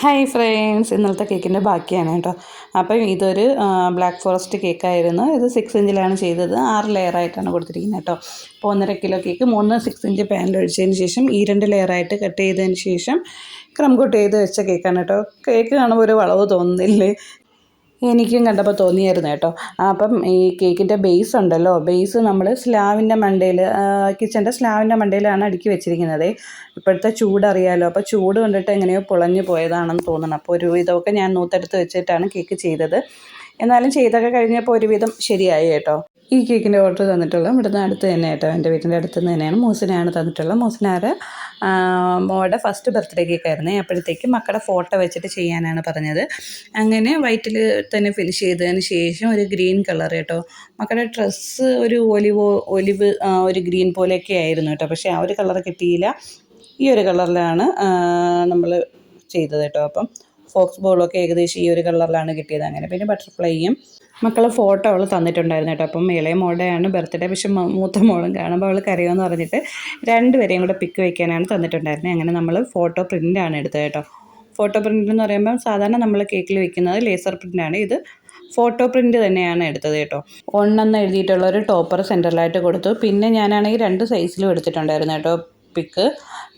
Hi friends, ഇന്നലത്തെ കേക്കിൻ്റെ ബാക്കിയാണ് കേട്ടോ. അപ്പം ഇതൊരു ബ്ലാക്ക് ഫോറസ്റ്റ് കേക്കായിരുന്നു. ഇത് 6 ഇഞ്ചിലാണ് ചെയ്തത്. 6 ലെയറായിട്ടാണ് കൊടുത്തിരിക്കുന്നത് കേട്ടോ. അപ്പോൾ 1.5 കിലോ കേക്ക് 6 ഇഞ്ച് പാനിൽ ഒഴിച്ചതിന് ശേഷം ഈ 2 ലെയറായിട്ട് കട്ട് ചെയ്തതിന് ശേഷം ക്രം കോട്ട് ചെയ്ത് വെച്ച കേക്കാണ് കേട്ടോ. കേക്ക് കാണുമ്പോൾ ഒരു വളവ് തോന്നുന്നില്ലേ? എനിക്കും കണ്ടപ്പോൾ തോന്നിയായിരുന്നു കേട്ടോ. അപ്പം ഈ കേക്കിൻ്റെ ബേസ് ഉണ്ടല്ലോ, ബേസ് നമ്മൾ സ്ലാവിൻ്റെ മണ്ടയിൽ, കിച്ചൻ്റെ സ്ലാവിൻ്റെ മണ്ടയിലാണ് അടുക്കി വെച്ചിരിക്കുന്നത്. ഇപ്പോഴത്തെ ചൂടറിയാലോ, അപ്പോൾ ചൂട് കണ്ടിട്ട് എങ്ങനെയോ പൊളഞ്ഞു പോയതാണെന്ന് തോന്നണം. അപ്പോൾ ഒരു വിധമൊക്കെ ഞാൻ നൂത്തെടുത്ത് വെച്ചിട്ടാണ് കേക്ക് ചെയ്തത്. എന്നാലും ചെയ്തൊക്കെ കഴിഞ്ഞപ്പോൾ ഒരുവിധം ശരിയായി കേട്ടോ. ഈ കേക്കിൻ്റെ ഓർഡർ തന്നിട്ടുള്ളത് ഇവിടുന്ന് അടുത്ത് തന്നെ കേട്ടോ, എൻ്റെ വീട്ടിൻ്റെ അടുത്ത് നിന്ന് തന്നെയാണ്. മൂസിനാണ് തന്നിട്ടുള്ളത്. മൂസിനാറ് മോളുടെ ഫസ്റ്റ് ബർത്ത്ഡേ കേക്കായിരുന്നേ. അപ്പോഴത്തേക്ക് മക്കളുടെ ഫോട്ടോ വെച്ചിട്ട് ചെയ്യാനാണ് പറഞ്ഞത്. അങ്ങനെ വൈറ്റിൽ തന്നെ ഫിനിഷ് ചെയ്തതിന് ശേഷം ഒരു ഗ്രീൻ കളർ കേട്ടോ. മക്കളുടെ ഡ്രസ്സ് ഒരു ഒലിവ് ഒരു ഗ്രീൻ പോലെയൊക്കെ ആയിരുന്നു കേട്ടോ. പക്ഷേ ആ ഒരു കളർ കിട്ടിയില്ല. ഈ ഒരു കളറിലാണ് നമ്മൾ ചെയ്തത് കേട്ടോ. അപ്പം ഫോക്സ് ബോളൊക്കെ ഏകദേശം ഈ ഒരു കളറിലാണ് കിട്ടിയത്. അങ്ങനെ പിന്നെ ബട്ടർഫ്ലൈയും മക്കളെ ഫോട്ടോ അവൾ തന്നിട്ടുണ്ടായിരുന്നു കേട്ടോ. അപ്പം ഇളയ മോളുടെയാണ് ബർത്ത്ഡേ. പക്ഷെ മൂത്ത മോളും കാണുമ്പോൾ അവൾ കരയുമെന്ന് പറഞ്ഞിട്ട് രണ്ടുപേരെയും കൂടെ പിക്ക് വയ്ക്കാനാണ് തന്നിട്ടുണ്ടായിരുന്നത്. അങ്ങനെ നമ്മൾ ഫോട്ടോ പ്രിൻ്റാണ് എടുത്തത് കേട്ടോ. ഫോട്ടോ പ്രിൻ്റ് എന്ന് പറയുമ്പം സാധാരണ നമ്മൾ കേക്കിൽ വെക്കുന്നത് ലേസർ പ്രിൻ്റാണ്. ഇത് ഫോട്ടോ പ്രിൻ്റ് തന്നെയാണ് എടുത്തത് കേട്ടോ. 1 എന്ന് എഴുതിയിട്ടുള്ളൊരു ടോപ്പർ സെൻറ്ററിലായിട്ട് കൊടുത്തു. പിന്നെ ഞാനാണെങ്കിൽ 2 സൈസിലും എടുത്തിട്ടുണ്ടായിരുന്നു കേട്ടോ. പിക്ക്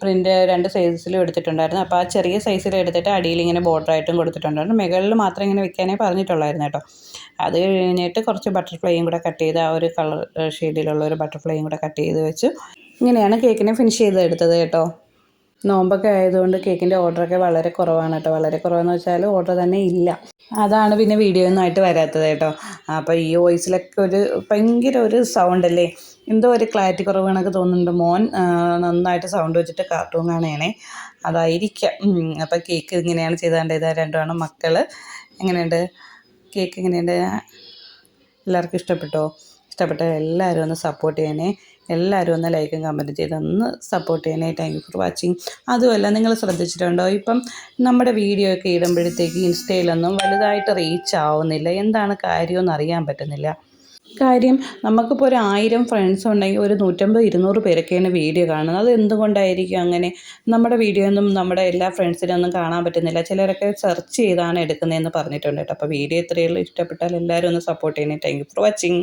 പ്രിൻ്റ് 2 സൈസിലും എടുത്തിട്ടുണ്ടായിരുന്നു. അപ്പോൾ ആ ചെറിയ സൈസിൽ എടുത്തിട്ട് അടിയിൽ ഇങ്ങനെ ബോർഡറായിട്ടും കൊടുത്തിട്ടുണ്ടായിരുന്നു. മുകളിൽ മാത്രം ഇങ്ങനെ വെക്കാനേ പറഞ്ഞിട്ടുള്ളായിരുന്നു കേട്ടോ. അത് കഴിഞ്ഞിട്ട് കുറച്ച് ബട്ടർഫ്ലൈയും കൂടെ കട്ട് ചെയ്ത് ആ ഒരു കളർ ഷെയ്ഡിലുള്ള ഒരു ബട്ടർഫ്ലൈയും കൂടെ കട്ട് ചെയ്ത് വെച്ച് ഇങ്ങനെയാണ് കേക്കിനെ ഫിനിഷ് ചെയ്തെടുത്തത് കേട്ടോ. നോമ്പൊക്കെ ആയതുകൊണ്ട് കേക്കിൻ്റെ ഓർഡറൊക്കെ വളരെ കുറവാണ് കേട്ടോ. വളരെ കുറവെന്ന് വെച്ചാൽ ഓർഡർ തന്നെ ഇല്ല. അതാണ് പിന്നെ വീഡിയോ ഒന്നും ആയിട്ട് വരാത്തത് കേട്ടോ. അപ്പോൾ ഈ വോയിസിലൊക്കെ ഒരു ഭയങ്കര ഒരു സൗണ്ടല്ലേ, എന്തോ ഒരു ക്ലാരിറ്റി കുറവ് കണക്ക് തോന്നുന്നുണ്ട്. മോൻ നന്നായിട്ട് സൗണ്ട് വെച്ചിട്ട് കാർട്ടൂൺ കാണുകയാണേ, അതായിരിക്കാം. അപ്പോൾ കേക്ക് ഇങ്ങനെയാണ് ചെയ്തുകൊണ്ട് ഇത് രണ്ടുമാണ് മക്കൾ. എങ്ങനെയുണ്ട് കേക്ക്? എങ്ങനെയുണ്ട്? എല്ലാവർക്കും ഇഷ്ടപ്പെട്ടോ? ഇഷ്ടപ്പെട്ടാൽ എല്ലാവരും ഒന്ന് സപ്പോർട്ട് ചെയ്യണേ. എല്ലാവരും ഒന്ന് ലൈക്കും കമൻറ്റും ചെയ്ത് ഒന്ന് സപ്പോർട്ട് ചെയ്യണേ. Thank you for watching. അതുമല്ല, നിങ്ങൾ ശ്രദ്ധിച്ചിട്ടുണ്ടോ, ഇപ്പം നമ്മുടെ വീഡിയോ ഒക്കെ ഇടുമ്പോഴത്തേക്ക് ഇൻസ്റ്റയിലൊന്നും വലുതായിട്ട് റീച്ച് ആവുന്നില്ല. എന്താണ് കാര്യമെന്ന് അറിയാൻ പറ്റുന്നില്ല. കാര്യം നമുക്കിപ്പോൾ ഒരു 1000 ഫ്രണ്ട്സ് ഉണ്ടെങ്കിൽ ഒരു 150-200 പേരൊക്കെയാണ് വീഡിയോ കാണുന്നത്. അത് എന്തുകൊണ്ടായിരിക്കും അങ്ങനെ? നമ്മുടെ വീഡിയോ ഒന്നും നമ്മുടെ എല്ലാ ഫ്രണ്ട്സിനൊന്നും കാണാൻ പറ്റുന്നില്ല. ചിലരൊക്കെ സെർച്ച് ചെയ്താണ് എടുക്കുന്നതെന്ന് പറഞ്ഞിട്ടുണ്ട് കേട്ടോ. അപ്പോൾ വീഡിയോ ഇത്രയുള്ളൂ. ഇഷ്ടപ്പെട്ടാൽ എല്ലാവരും ഒന്ന് സപ്പോർട്ട് ചെയ്യണേ. Thank you for watching.